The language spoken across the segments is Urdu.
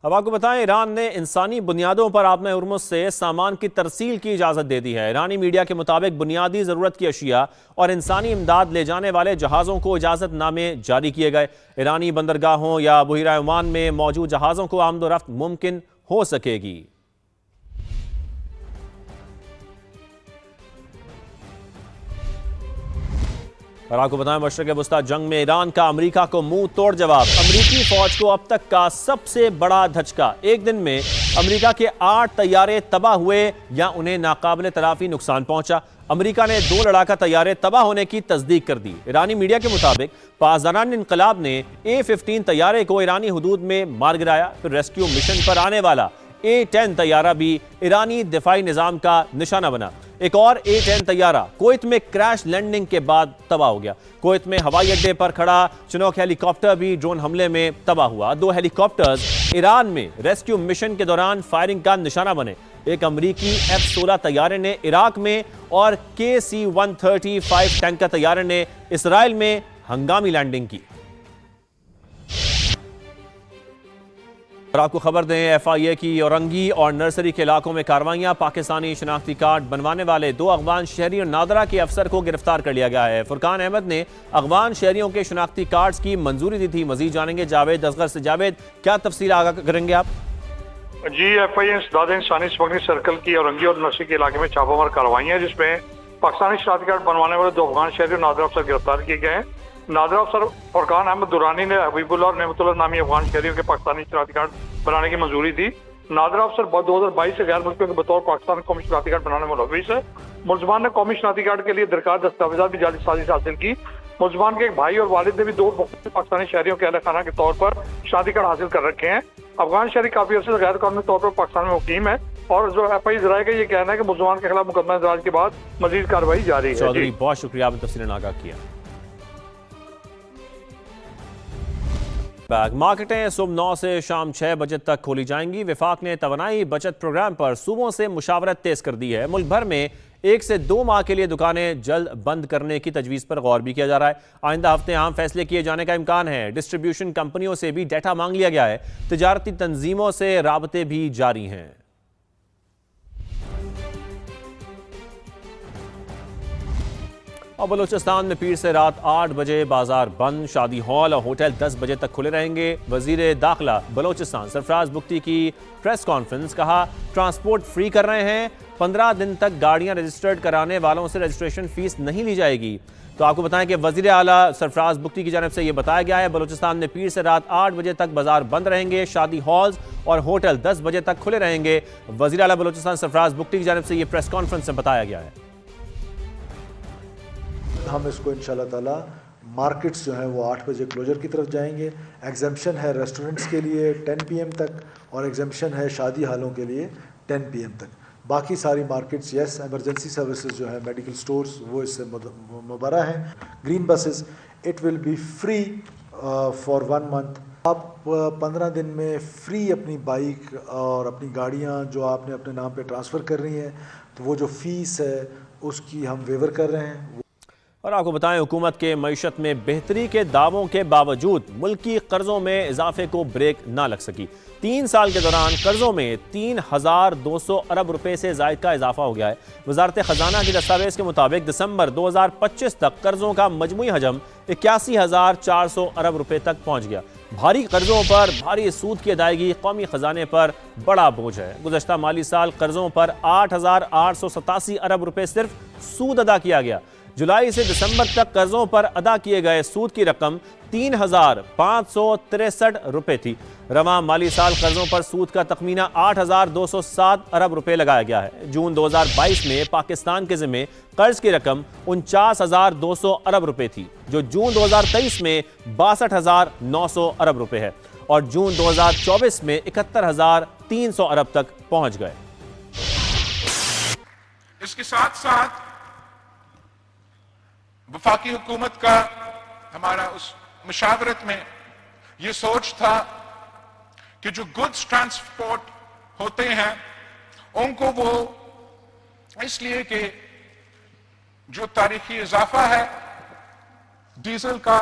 اب آپ کو بتائیں ایران نے انسانی بنیادوں پر آبِ ہرمز سے سامان کی ترسیل کی اجازت دے دی ہے۔ ایرانی میڈیا کے مطابق بنیادی ضرورت کی اشیاء اور انسانی امداد لے جانے والے جہازوں کو اجازت نامے جاری کیے گئے۔ ایرانی بندرگاہوں یا بحیرہ عمان میں موجود جہازوں کو آمد و رفت ممکن ہو سکے گی۔ اور آپ کو بتائیں مشرق وسطی جنگ میں ایران کا امریکہ کو منہ توڑ جواب۔ امریکی فوج کو اب تک کا سب سے بڑا دھچکا۔ ایک دن میں امریکہ کے 8 طیارے تباہ ہوئے یا انہیں ناقابل تلافی نقصان پہنچا۔ امریکہ نے 2 لڑاکا طیارے تباہ ہونے کی تصدیق کر دی۔ ایرانی میڈیا کے مطابق پاسداران انقلاب نے A-15 طیارے کو ایرانی حدود میں مار گرایا۔ پھر ریسکیو مشن پر آنے والا A-10 طیارہ بھی ایرانی دفاعی نظام کا نشانہ بنا۔ ایک اور A-10 طیارہ کویت میں کریش لینڈنگ کے بعد تباہ ہو گیا۔ کویت میں ہوائی اڈے پر کھڑا چنوک ہیلی کاپٹر بھی ڈرون حملے میں تباہ ہوا۔ 2 ہیلی کاپٹرز ایران میں ریسکیو مشن کے دوران فائرنگ کا نشانہ بنے۔ ایک امریکی F-16 طیارے نے عراق میں اور KC-135 ٹینکر طیارے نے اسرائیل میں ہنگامی لینڈنگ کی۔ اور آپ کو خبر دیں FIA کی اورنگی اور نرسری کے علاقوں میں کارروائیاں۔ پاکستانی شناختی کارڈ بنوانے والے 2 افغان شہریوں نادرا کے افسر کو گرفتار کر لیا گیا ہے۔ فرقان احمد نے افغان شہریوں کے شناختی کارڈز کی منظوری دی تھی۔ مزید جانیں گے جاوید اصغر سے۔ جاوید، کیا تفصیل آگاہ کریں گے آپ؟ جی FIA انسداد انسانی سمگلنگ سرکل کی اورنگی اور نرسری کے علاقے میں چھاپہ مار کارروائیاں جس میں پاکستانی شناختی کارڈ بنوانے والے 2 افغان شہریوں نادرا افسر گرفتار کیے گئے ہیں۔ نادرا افسر فرقان احمد درانی نے حبیب اللہ اور نعمت اللہ نامی افغان شہریوں کے پاکستانی شناختی کارڈ بنانے کی منظوری دی۔ نادرا افسر 2022 سے غیر ملکیوں کے بطور پاکستان قومی شناختی کارڈ بنانے میں ملوث ہے۔ ملزمان نے قومی شناختی کارڈ کے لیے درکار دستاویزات بھی جعلی سازی سے حاصل کی۔ ملزمان کے ایک بھائی اور والد نے بھی 2 مختلف پاکستانی شہریوں کے اہل خانہ کے طور پر شناختی کارڈ حاصل کر رکھے ہیں۔ افغان شہری کافی عرصے سے غیر قانونی طور پر پاکستان میں مقیم ہے اور جو FIA ذرائع کا یہ کہنا ہے کہ ملزمان کے خلاف مقدمہ درج کے بعد مزید کارروائی جاری ہے۔ چودھری بہت شکریہ، آپ نے تفصیلاً آگاہ کیا۔ مارکیٹیں صبح 9 سے شام 6 بجے تک کھولی جائیں گی۔ وفاق نے توانائی بچت پروگرام پر صوبوں سے مشاورت تیز کر دی ہے۔ ملک بھر میں 1 سے 2 ماہ کے لیے دکانیں جلد بند کرنے کی تجویز پر غور بھی کیا جا رہا ہے۔ آئندہ ہفتے عام فیصلے کیے جانے کا امکان ہے۔ ڈسٹریبیوشن کمپنیوں سے بھی ڈیٹا مانگ لیا گیا ہے۔ تجارتی تنظیموں سے رابطے بھی جاری ہیں۔ اور بلوچستان میں پیر سے رات 8 بجے بازار بند، شادی ہال اور ہوٹل 10 بجے تک کھلے رہیں گے۔ وزیر داخلہ بلوچستان سرفراز بگٹی کی پریس کانفرنس، کہا ٹرانسپورٹ فری کر رہے ہیں۔ 15 دن تک گاڑیاں رجسٹرڈ کرانے والوں سے رجسٹریشن فیس نہیں لی جائے گی۔ تو آپ کو بتائیں کہ وزیر اعلیٰ سرفراز بگٹی کی جانب سے یہ بتایا گیا ہے بلوچستان میں پیر سے رات 8 بجے تک بازار بند رہیں گے، شادی ہالز اور ہوٹل 10 بجے تک کھلے رہیں گے۔ وزیر اعلیٰ بلوچستان سرفراز بگٹی کی جانب سے یہ پریس کانفرنس میں بتایا گیا ہے۔ ہم اس کو انشاءاللہ تعالی مارکیٹس جو ہیں وہ 8 بجے کلوجر کی طرف جائیں گے۔ ایگزمپشن ہے ریسٹورنٹس کے لیے 10 PM تک اور ایگزمپشن ہے شادی ہالوں کے لیے 10 PM تک۔ باقی ساری مارکیٹس یس ایمرجنسی سروسز جو ہیں میڈیکل سٹورز وہ اس سے مبرہ ہیں۔ Green buses it will be free for 1 month۔ آپ 15 دن میں فری اپنی بائک اور اپنی گاڑیاں جو آپ نے اپنے نام پہ ٹرانسفر کر رہی ہیں تو وہ جو فیس ہے اس کی ہم ویور کر رہے ہیں۔ اور آپ کو بتائیں حکومت کے معیشت میں بہتری کے دعووں کے باوجود ملکی قرضوں میں اضافے کو بریک نہ لگ سکی۔ 3 سال کے دوران قرضوں میں 3200 ارب روپے سے زائد کا اضافہ ہو گیا ہے۔ وزارت خزانہ کی دستاویز کے مطابق دسمبر 2025 تک قرضوں کا مجموعی حجم 81,400 ارب روپے تک پہنچ گیا۔ بھاری قرضوں پر بھاری سود کی ادائیگی قومی خزانے پر بڑا بوجھ ہے۔ گزشتہ مالی سال قرضوں پر 8,887 ارب روپے صرف سود ادا کیا گیا۔ جولائی سے دسمبر تک قرضوں پر ادا کیے گئے سود کی رقم 3,563 روپے تھی۔ رواں مالی سال قرضوں پر سود کا تخمینہ 8,207 ارب روپے لگایا گیا ہے۔ جون 2022 میں پاکستان کے ذمے قرض کی رقم 49,200 ارب روپے تھی، جو جون 2023 میں 62,900 ارب روپے ہے اور جون 2024 میں 71,300 ارب تک پہنچ گئے۔ اس کے ساتھ ساتھ وفاقی حکومت کا ہمارا اس مشاورت میں یہ سوچ تھا کہ جو گڈز ٹرانسپورٹ ہوتے ہیں ان کو وہ اس لیے کہ جو تاریخی اضافہ ہے ڈیزل کا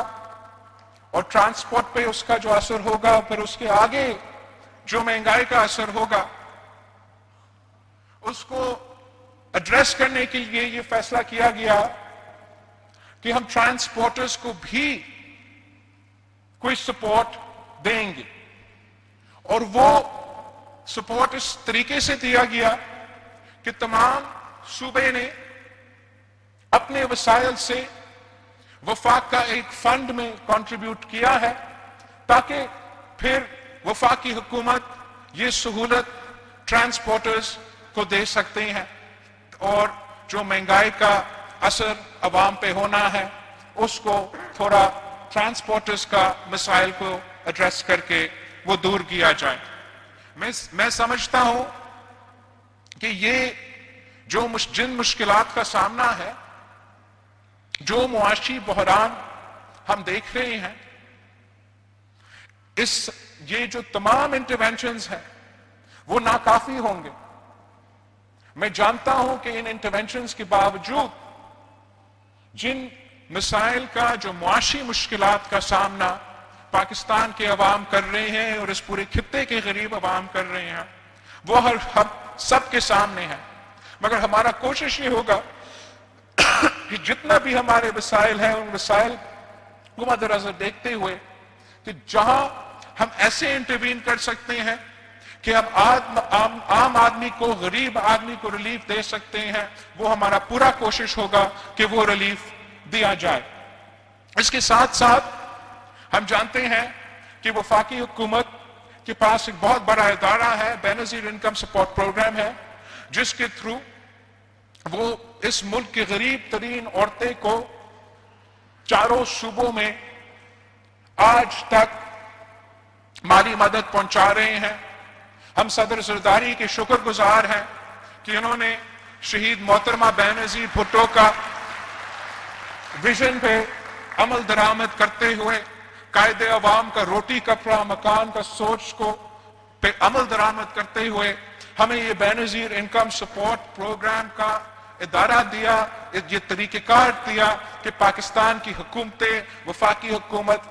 اور ٹرانسپورٹ پہ اس کا جو اثر ہوگا پھر اس کے آگے جو مہنگائی کا اثر ہوگا اس کو ایڈریس کرنے کے لیے یہ فیصلہ کیا گیا کہ ہم ٹرانسپورٹرز کو بھی کوئی سپورٹ دیں گے، اور وہ سپورٹ اس طریقے سے دیا گیا کہ تمام صوبے نے اپنے وسائل سے وفاق کا ایک فنڈ میں کنٹریبیوٹ کیا ہے، تاکہ پھر وفاقی حکومت یہ سہولت ٹرانسپورٹرز کو دے سکتے ہیں، اور جو مہنگائی کا اثر عوام پہ ہونا ہے اس کو تھوڑا ٹرانسپورٹرز کا مسائل کو ایڈریس کر کے وہ دور کیا جائے۔ میں سمجھتا ہوں کہ یہ جو جن مشکلات کا سامنا ہے، جو معاشی بحران ہم دیکھ رہے ہیں، یہ جو تمام انٹرونشنز ہیں وہ ناکافی ہوں گے۔ میں جانتا ہوں کہ ان انٹرونشنز کے باوجود جن مسائل کا، جو معاشی مشکلات کا سامنا پاکستان کے عوام کر رہے ہیں اور اس پورے خطے کے غریب عوام کر رہے ہیں، وہ ہم سب کے سامنے ہیں، مگر ہمارا کوشش یہ ہوگا کہ جتنا بھی ہمارے وسائل ہیں ان وسائل کو مد نظر دیکھتے ہوئے کہ جہاں ہم ایسے انٹروین کر سکتے ہیں کہ ہم عام آدمی کو، غریب آدمی کو ریلیف دے سکتے ہیں، وہ ہمارا پورا کوشش ہوگا کہ وہ ریلیف دیا جائے۔ اس کے ساتھ ساتھ ہم جانتے ہیں کہ وفاقی حکومت کے پاس ایک بہت بڑا ادارہ ہے، بے نظیر انکم سپورٹ پروگرام ہے، جس کے تھرو وہ اس ملک کی غریب ترین عورتیں کو چاروں صوبوں میں آج تک مالی مدد پہنچا رہے ہیں۔ ہم صدر زرداری کے شکر گزار ہیں کہ انہوں نے شہید محترمہ بے نظیر بھٹو کا ویژن پہ عمل درآمد کرتے ہوئے، قائد عوام کا روٹی کپڑا مکان کا سوچ کو پہ عمل درآمد کرتے ہوئے ہمیں یہ بے نظیر انکم سپورٹ پروگرام کا ادارہ دیا، یہ طریقہ کار دیا کہ پاکستان کی حکومتیں، وفاقی حکومت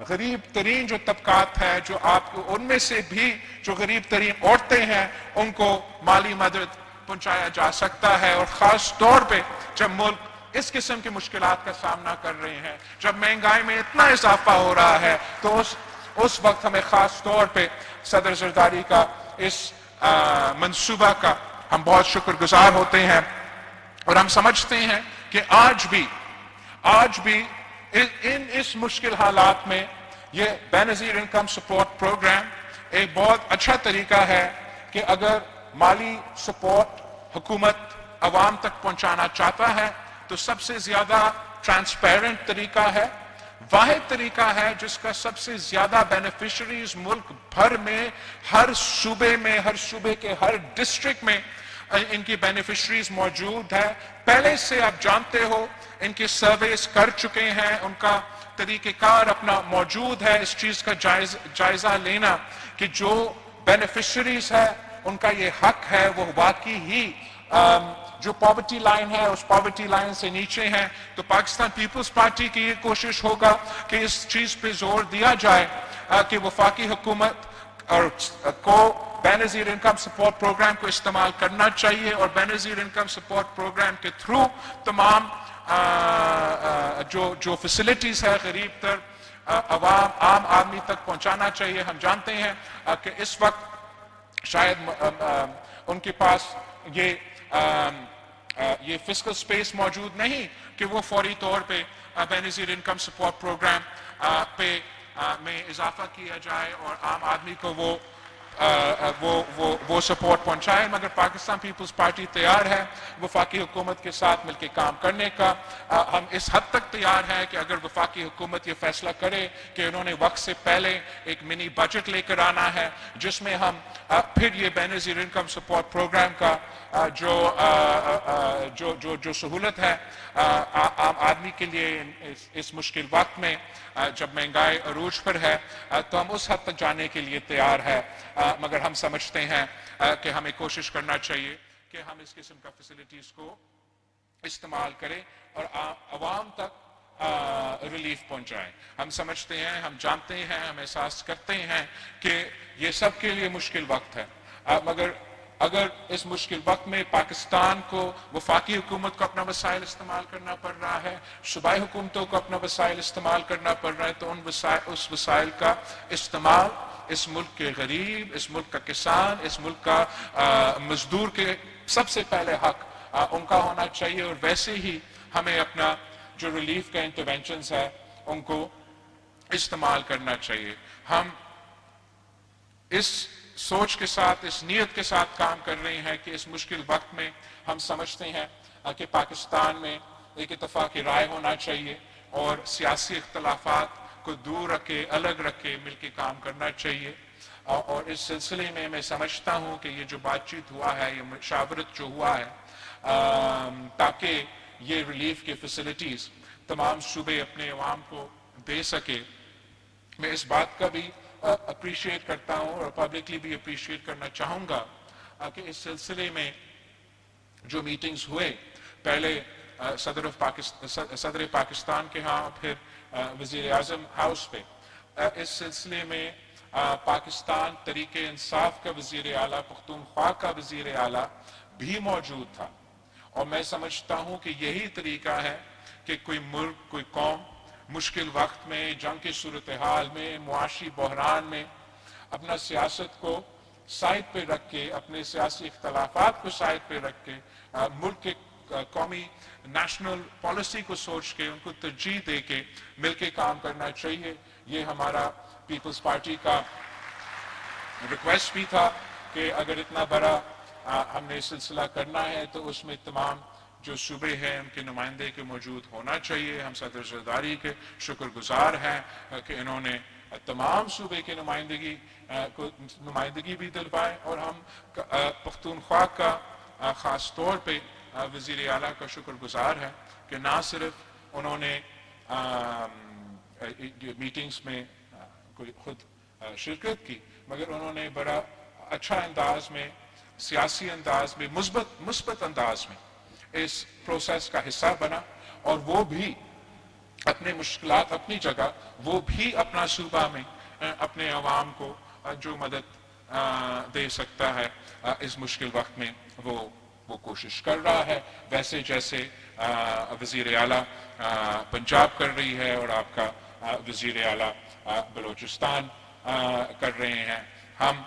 غریب ترین جو طبقات ہے، جو آپ کو ان میں سے بھی جو غریب ترین عورتیں ہیں، ان کو مالی مدد پہنچایا جا سکتا ہے۔ اور خاص طور پہ جب ملک اس قسم کی مشکلات کا سامنا کر رہے ہیں، جب مہنگائی میں اتنا اضافہ ہو رہا ہے، تو اس وقت ہمیں خاص طور پہ صدر زرداری کا اس منصوبہ کا ہم بہت شکر گزار ہوتے ہیں، اور ہم سمجھتے ہیں کہ آج بھی اس مشکل حالات میں یہ بے نظیر انکم سپورٹ پروگرام ایک بہت اچھا طریقہ ہے کہ اگر مالی سپورٹ حکومت عوام تک پہنچانا چاہتا ہے تو سب سے زیادہ ٹرانسپیرنٹ طریقہ ہے، واحد طریقہ ہے جس کا سب سے زیادہ بینیفیشریز ملک بھر میں، ہر صوبے کے ہر ڈسٹرکٹ میں ان کی بینیفیشریز موجود ہے۔ پہلے سے آپ جانتے ہو ان کے سرویز کر چکے ہیں، ان کا طریقہ کار اپنا موجود ہے۔ اس چیز کا جائزہ لینا کہ جو بینیفیشریز ہے ان کا یہ حق ہے، وہ واقعی ہی جو پاورٹی لائن ہے اس پاورٹی لائن سے نیچے ہیں، تو پاکستان پیپلز پارٹی کی یہ کوشش ہوگا کہ اس چیز پہ زور دیا جائے کہ وفاقی حکومت اور کو بے نظیر انکم سپورٹ پروگرام کو استعمال کرنا چاہیے، اور بے نظیر انکم سپورٹ پروگرام کے تھرو تمام جو فیسلٹیز ہے غریب تر عام آدمی تک پہنچانا چاہیے۔ ہم جانتے ہیں کہ اس وقت شاید ان کے پاس یہ فسکل سپیس موجود نہیں کہ وہ فوری طور پہ بے نظیر انکم سپورٹ پروگرام میں اضافہ کیا جائے اور عام آدمی کو وہ سپورٹ پہنچائے، مگر پاکستان پیپلز پارٹی تیار ہے وفاقی حکومت کے ساتھ مل کے کام کرنے کا۔ ہم اس حد تک تیار ہیں کہ اگر وفاقی حکومت یہ فیصلہ کرے کہ انہوں نے وقت سے پہلے ایک منی بجٹ لے کر آنا ہے جس میں ہم پھر یہ بے نظیر انکم سپورٹ پروگرام کا جو سہولت ہے عام آدمی کے لیے اس مشکل وقت میں جب مہنگائی عروج پر ہے، تو ہم اس حد تک جانے کے لیے تیار ہے، مگر ہم سمجھتے ہیں کہ ہمیں کوشش کرنا چاہیے کہ ہم اس قسم کا فیسلٹیز کو استعمال کریں اور عوام تک ریلیف پہنچائیں. ہم سمجھتے ہیں, ہم جانتے ہیں, ہم احساس کرتے ہیں کہ یہ سب کے لیے مشکل وقت ہے, مگر اگر اس مشکل وقت میں پاکستان کو وفاقی حکومت کو اپنا وسائل استعمال کرنا پڑ رہا ہے, صوبائی حکومتوں کو اپنا وسائل استعمال کرنا پڑ رہا ہے, تو اس وسائل کا استعمال اس ملک کے غریب, اس ملک کا کسان, اس ملک کا مزدور کے سب سے پہلے حق ان کا ہونا چاہیے. اور ویسے ہی ہمیں اپنا جو ریلیف کا انٹرونشنز ہے ان کو استعمال کرنا چاہیے. ہم اس سوچ کے ساتھ, اس نیت کے ساتھ کام کر رہے ہیں کہ اس مشکل وقت میں ہم سمجھتے ہیں کہ پاکستان میں ایک اتفاقی رائے ہونا چاہیے اور سیاسی اختلافات کو دور رکھ کے, الگ رکھ کے مل کے کام کرنا چاہیے. اور اس سلسلے میں میں سمجھتا ہوں کہ یہ جو بات چیت ہوا ہے, یہ مشاورت جو ہوا ہے, تاکہ یہ ریلیف کی فیسلٹیز تمام صوبے اپنے عوام کو دے سکے. میں اس بات کا بھی اپریشیٹ کرتا ہوں اور پبلکلی بھی اپریشیٹ کرنا چاہوں گا کہ اس سلسلے میں جو میٹنگز ہوئے, پہلے صدر پاکستان کے ہاں, پھر وزیر اعظم ہاؤس پہ, اس سلسلے میں پاکستان تحریک انصاف کا وزیر اعلیٰ, پختونخوا کا وزیر اعلیٰ بھی موجود تھا. اور میں سمجھتا ہوں کہ یہی طریقہ ہے کہ کوئی ملک, کوئی قوم مشکل وقت میں, جنگ کی صورتحال میں, معاشی بحران میں اپنا سیاست کو سائڈ پہ رکھ کے, اپنے سیاسی اختلافات کو سائڈ پہ رکھ کے, ملک کے قومی نیشنل پالیسی کو سوچ کے, ان کو ترجیح دے کے مل کے کام کرنا چاہیے. یہ ہمارا پیپلز پارٹی کا ریکویسٹ بھی تھا کہ اگر اتنا بڑا ہم نے سلسلہ کرنا ہے تو اس میں تمام جو صوبے ہیں ان کے نمائندے کے موجود ہونا چاہیے. ہم صدر زرداری کے شکر گزار ہیں کہ انہوں نے تمام صوبے کی نمائندگی بھی دلوائے, اور ہم پختونخوا کا خاص طور پہ وزیر اعلیٰ کا شکر گزار ہیں کہ نہ صرف انہوں نے میٹنگز میں خود شرکت کی, مگر انہوں نے بڑا اچھا انداز میں, سیاسی انداز میں, مثبت انداز میں اس پروسیس کا حصہ بنا. اور وہ بھی اپنے مشکلات اپنی جگہ, وہ بھی اپنا صوبہ میں اپنے عوام کو جو مدد دے سکتا ہے اس مشکل وقت میں وہ کوشش کر رہا ہے, ویسے جیسے وزیر اعلیٰ پنجاب کر رہی ہے اور آپ کا وزیر اعلیٰ بلوچستان کر رہے ہیں. ہم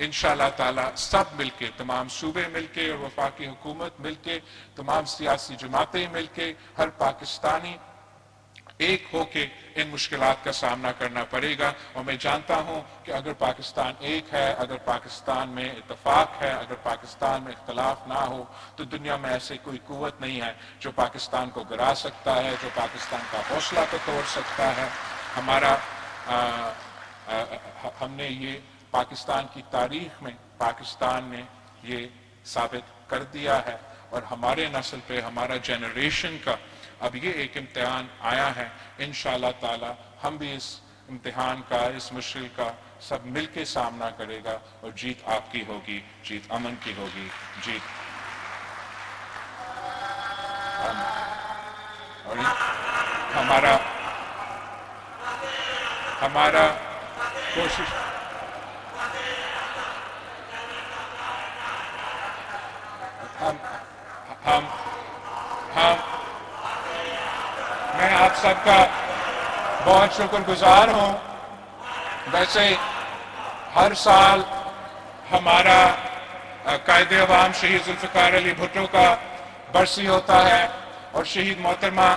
انشاءاللہ تعالی سب مل کے, تمام صوبے مل کے اور وفاقی حکومت مل کے, تمام سیاسی جماعتیں مل کے, ہر پاکستانی ایک ہو کے ان مشکلات کا سامنا کرنا پڑے گا. اور میں جانتا ہوں کہ اگر پاکستان ایک ہے, اگر پاکستان میں اتفاق ہے, اگر پاکستان میں اختلاف نہ ہو, تو دنیا میں ایسے کوئی قوت نہیں ہے جو پاکستان کو گرا سکتا ہے, جو پاکستان کا حوصلہ کو توڑ سکتا ہے. ہم نے یہ پاکستان کی تاریخ میں, پاکستان نے یہ ثابت کر دیا ہے, اور ہمارے نسل پہ, ہمارا جنریشن کا اب یہ ایک امتحان آیا ہے. انشاءاللہ تعالی ہم بھی اس امتحان کا, اس مشکل کا سب مل کے سامنا کرے گا, اور جیت آپ کی ہوگی, جیت امن کی ہوگی, جیت اور ہمارا کوشش میں آپ سب کا بہت شکر گزار ہوں. ویسے ہر سال ہمارا قائد عوام شہید ذوالفقار علی بھٹو کا برسی ہوتا ہے, اور شہید محترمہ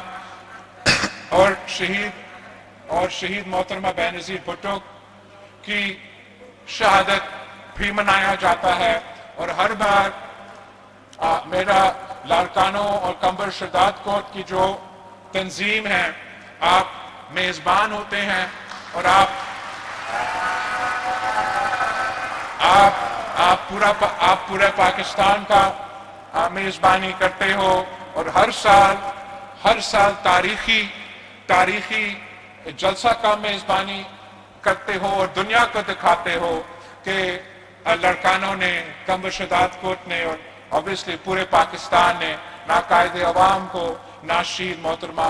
شہید محترمہ بینظیر بھٹو کی شہادت بھی منایا جاتا ہے. اور ہر بار میرا لاڑکانوں اور کمبر شداد کوٹ کی جو تنظیم ہے, آپ میزبان ہوتے ہیں, اور آپ پورا پاکستان کا میزبانی کرتے ہو, اور ہر سال تاریخی جلسہ کا میزبانی کرتے ہو, اور دنیا کو دکھاتے ہو کہ لڑکانوں نے, کمبر شداد کوٹ نے, اور obviously پورے پاکستان نے نہ قائد عوام کو, نہ شہید محترمہ